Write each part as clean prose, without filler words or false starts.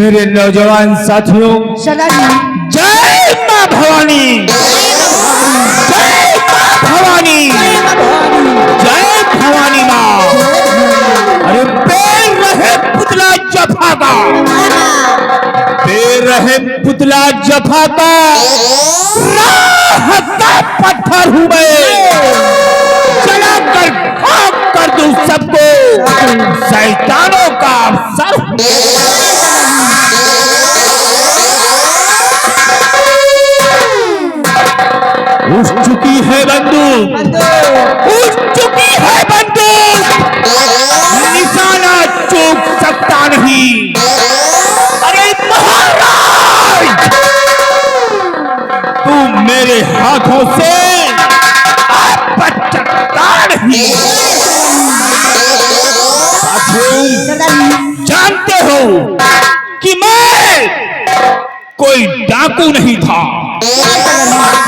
मेरे नौजवान साथियों, जय मां भवानी, जय मां भवानी, जय भवानी मां। अरे पैर रहे पुतला जफा का, पैर रहे पुतला जफा का, राह का पत्थर हूं मैं, चला कर खाक कर दूं सबको, शैतानों का अवसर। उठ चुकी है बंदूक, उठ चुकी है बंदूक, निशाना चूक सकता नहीं। अरे महाराज, तू मेरे हाथों से आप बचता नहीं। जानते हो कि मैं कोई डाकू नहीं था,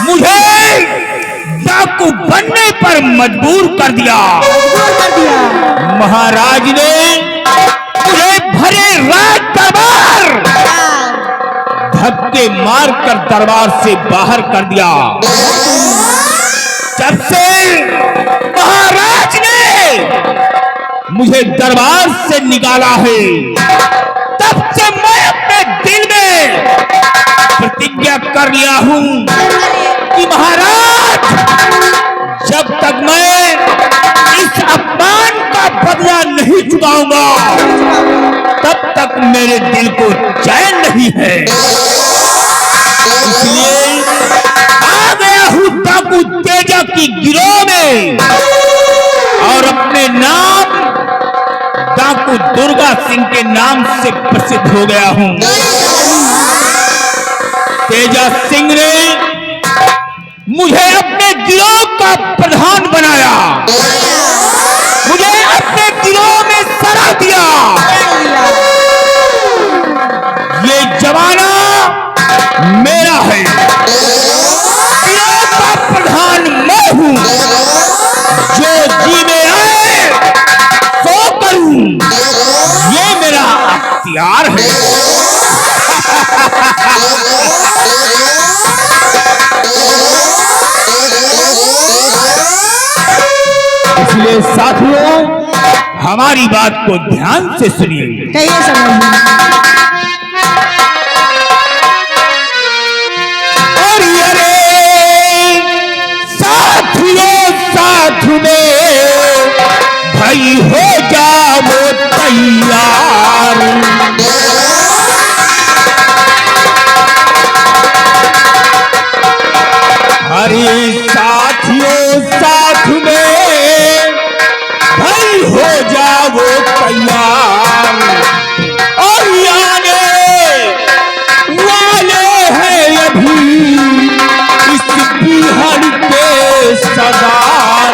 मुझे डाकू बनने पर मजबूर कर दिया। महाराज ने मुझे भरे रात दरबार धक्के मारकर दरबार से बाहर कर दिया। जब से महाराज ने मुझे दरबार से निकाला है, तब से मैं अपने दिल में प्रतिज्ञा कर लिया हूं कि महाराज, जब तक मैं इस अपमान का बदला नहीं चुकाऊंगा, तब तक मेरे दिल को चैन नहीं है। इसलिए आ गया हूं डाकू तेजा की गिरोह में और अपने नाम डाकू दुर्गा सिंह के नाम से प्रसिद्ध हो गया हूं। तेजा सिंह ने मुझे अपने गिरोह का प्रधान बनाया, मुझे अपने गिरोह में सरा दिया। ये जमाना मेरा है, गिरोह का प्रधान मैं हूं, जो जी में आए सो करूं, ये मेरा अख्तियार है। इसलिए साथियों, हमारी बात को ध्यान से सुनिए। कहिए अरे साथियों, साथ में भाई हो जाओ तैयार। अरे साथियों, साथ में भाई हो जाओ तैयार। और आने वाले हैं अभी इस बिहार के सरदार।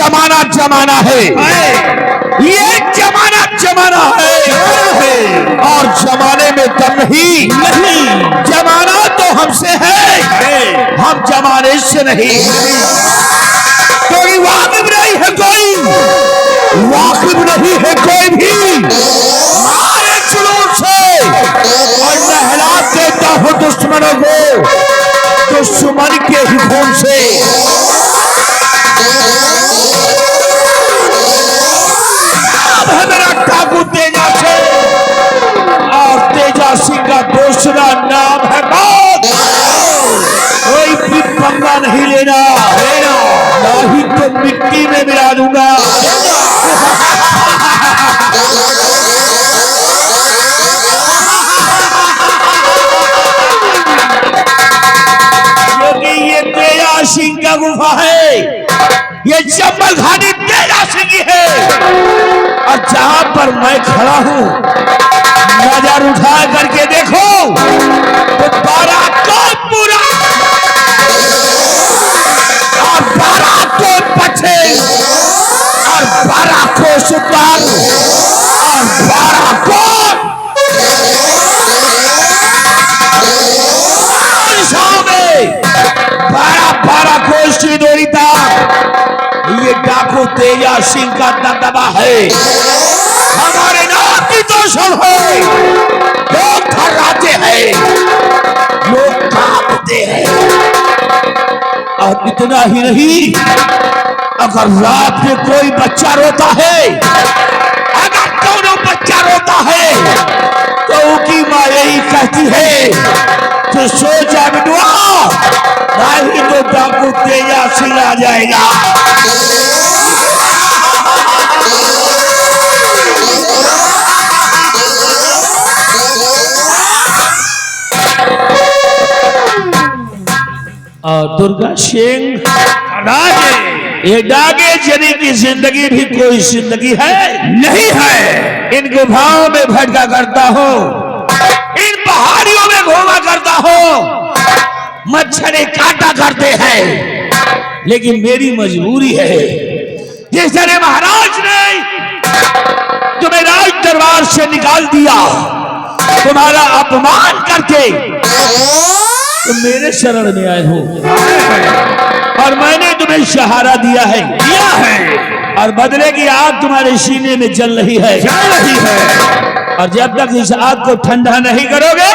जमाना जमाना है, ये जमाना जमाना है, और जमाने में दम नहीं, जमाना तो हमसे है, हम जमाने से नहीं। कोई वाकिफ नहीं है, कोई वाकिफ नहीं है कोई भी मारे जुलूम से, और नहला देता हूं दुश्मनों को दुश्मन के ही खून से। नाम है मेरा डाकू तेजा से, और तेजा सिंह का दूसरा नाम है मौत। कोई भी पंगा नहीं लेना, ना ही तो मिट्टी में मिला दूंगा। क्योंकि ये तेजा सिंह का गुफा है, ये जंगल घाटी तेजा सिंह की है, और जहां पर मैं खड़ा हूं नजर उठा करके देखो तो 12 कोस पूरा और 12 कोस पछे और 12 कोस उत्तर और 12 कोस में 12 कोस की दूरी तक ये डाकू तेजा सिंह का दबदबा है। हमारे नाम की दोषण है, लोग थर्राते हैं, लोग कांपते हैं। और इतना ही नहीं, अगर रात में कोई बच्चा रोता है, अगर दोनों बच्चा रोता है, तो उसकी माँ यही कहती है तो सो जा बिटुआ, नहीं तो डाकू तेजा सिंह आ जाएगा। और दुर्गा सिंह ये डागे जनी की जिंदगी भी कोई जिंदगी है नहीं है। इन गुफाओं में भटका करता हो, इन पहाड़ियों में घूमा करता हो, मच्छरे काटा करते हैं, लेकिन मेरी मजबूरी है। जिस तरह महाराज ने तुम्हें राज दरबार से निकाल दिया, तुम्हारा अपमान करके तुम मेरे शरण में आए हो, और मैंने तुम्हें सहारा दिया है, और बदले की आग तुम्हारे सीने में जल रही है, और जब तक इस आग को ठंडा नहीं करोगे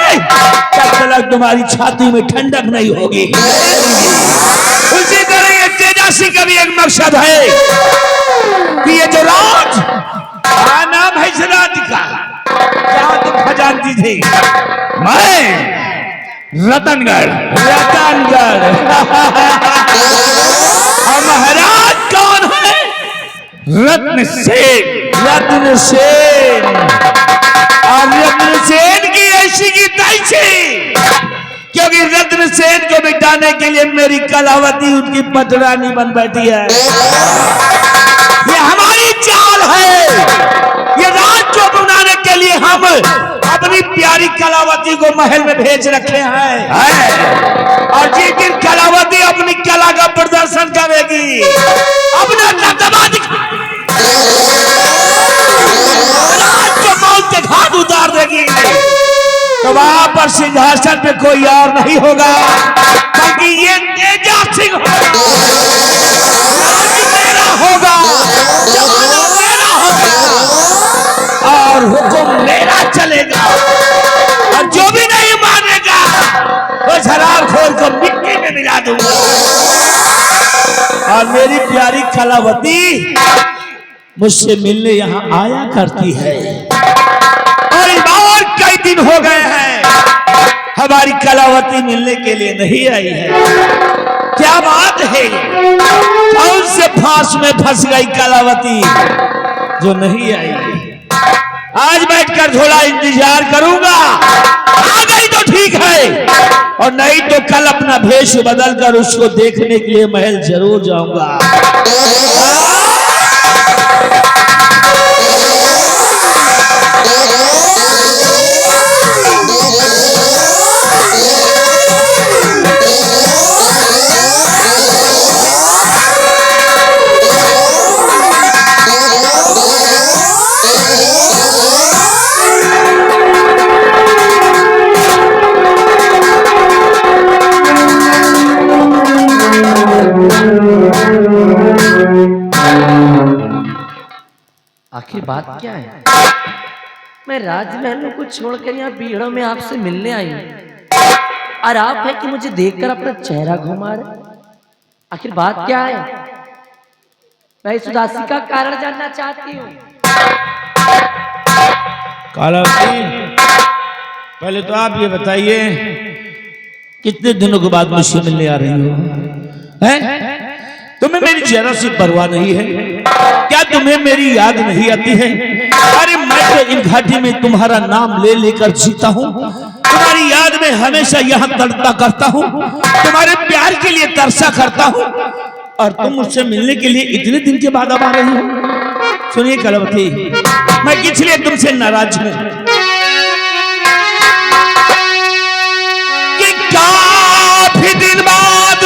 तब तक तुम्हारी छाती में ठंडक नहीं होगी। उसी तरह ये तेजा सिंह का भी एक मकसद है कि ये जो राज नाम है इस राज का, जहां तुम खजानची थे, मैं रतनगढ़ और महाराज कौन है? रत्न सेन। रत्न सेन, और रत्न सेन की ऐसी की तैसी, क्योंकि रत्न सेन को मिटाने के लिए मेरी कलावती उनकी पटरानी बन बैठी है। ये हमारी चाल है, ये राज को बनाने के लिए हम अपनी प्यारी कलावती को महल में भेज रखे हैं, और जिस दिन कलावती अपनी कला का प्रदर्शन करेगी, अपना दबदबा राज को मौत के घाट उतार देगी, तो वहां पर सिंहासन पे कोई और नहीं होगा, बल्कि ये तेजा सिंह मेरा होगा, जमाना मेरा होगा, और हुक्म मेरा चलेगा, और जो भी नहीं मानेगा वो शराब खोल को मिट्टी में मिला दूंगा। और मेरी प्यारी कलावती मुझसे मिलने यहाँ आया करती है, और इस बार कई दिन हो गए हैं हमारी कलावती मिलने के लिए नहीं आई है। क्या बात है, कौन से फांस में फंस गई कलावती जो नहीं आई? आज बैठकर थोड़ा इंतजार करूंगा, आ गई तो ठीक है, और नहीं तो कल अपना भेष बदलकर उसको देखने के लिए महल जरूर जाऊंगा। आखिर बात क्या है? मैं राजमहलों को छोड़कर यहाँ भीड़ों में आपसे मिलने आई हूँ और आप है कि मुझे देखकर अपना चेहरा घुमा रहे। आखिर बात क्या है? मैं इस उदासी का कारण जानना चाहती हूँ। कालावती, पहले तो आप ये बताइए कितने दिनों के बाद मुझसे मिलने आ रही हो? हैं? तुम्हें मेरी जरा सी परवाह नहीं है क्या? तुम्हें मेरी याद नहीं आती है? अरे मैं तो इन घाटी में तुम्हारा नाम ले लेकर जीता हूँ। तुम्हारी याद में हमेशा यहाँ तड़पा करता हूँ, तुम्हारे प्यार के लिए तरसा करता हूँ, और तुम मुझसे मिलने के लिए इतने दिन के बाद अब आ रही हो। सुनिए कलावती, मैं किस लिए तुमसे नाराज हूं कि काफी दिन बाद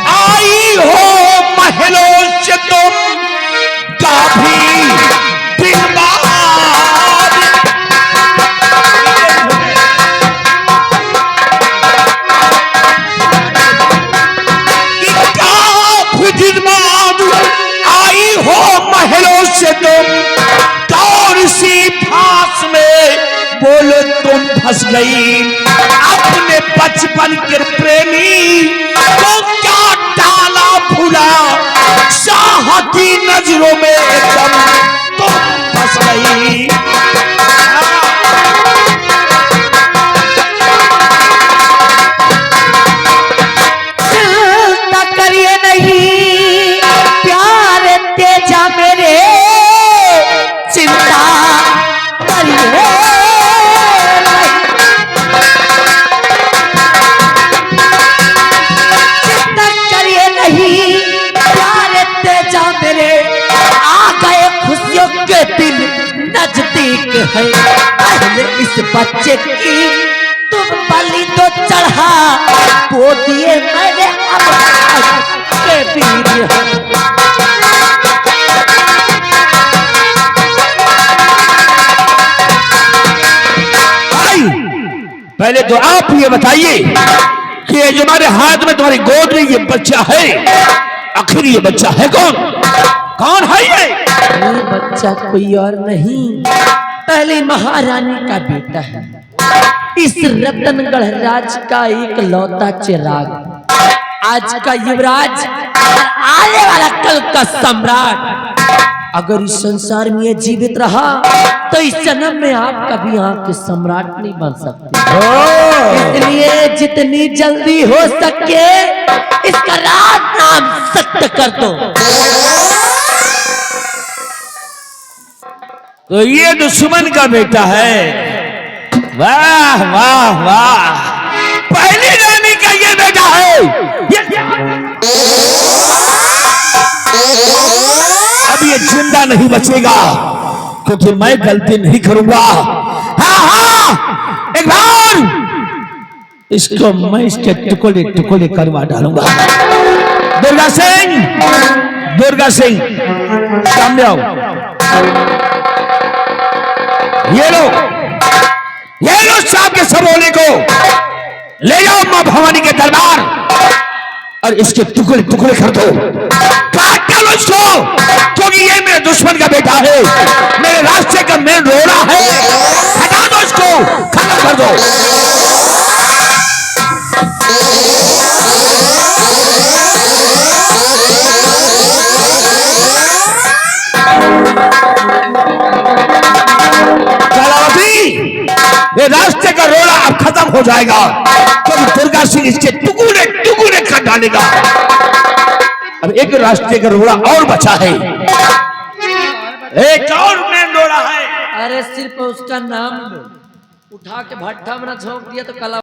आई हो महलों से तुम, काफी दिन बाद कि काफी दिन बाद आई हो महलों से तुम, कौन सी फांस में बोलो तुम फंस गई, अपने बचपन के प्रेमी को क्या डाला भूला, शाह की नजरों में एकदम तुम फंस गई। चिंता करिए नहीं प्यार तेजा मेरे, चिंता करिए नहीं प्यार तेजा मेरे, आ गए खुशियों के दिन नजदीक है। पहले इस बच्चे की तुम बलि तो चढ़ा, वो दिए मैंने अब के वीर है। पहले तो आप ये बताइए कि ये जो हमारे हाथ में तुम्हारी गोद में ये बच्चा है, आखिर ये बच्चा है कौन? कौन है ये? बच्चा कोई और नहीं, पहले महारानी का बेटा है, इस रतनगढ़ राज का एक लौता चिराग, आज का युवराज, आने वाला कल का सम्राट। अगर इस संसार में ये जीवित रहा तो इस जन्म में आप कभी यहाँ के सम्राट नहीं बन सकते। इसलिए जितनी जल्दी हो सके इसका राज नाम सत्य कर दो। तो ये दुश्मन का बेटा है? वाह वाह वाह, पहली रानी का ये बेटा है। अब ये जिंदा नहीं बचेगा क्योंकि मैं गलती नहीं करूंगा। हाँ हाँ, एक बार इसको मैं इसके टुकड़े टुकड़े करवा डालूंगा। दुर्गा सिंह, दुर्गा सिंह सामने आओ। ये लो सांप के सबोले को ले जाओ मां भवानी के दरबार और इसके टुकड़े टुकड़े कर दो, काट डालो इसको, क्योंकि ये मेरे दुश्मन का बेटा है, मेरे रास्ते का मेन रोड़ा है। हटा दो इसको, खत्म कर दो। ये रास्ते का रोड़ा अब खत्म हो जाएगा क्योंकि दुर्गा सिंह इसके टुकड़े टुकड़े कर डालेगा। अब एक रास्ते का रोड़ा और बचा है, एक और मेन रोड़ा है। अरे सिर्फ उसका नाम उठा के भट्ठा में झोंक दिया तो कला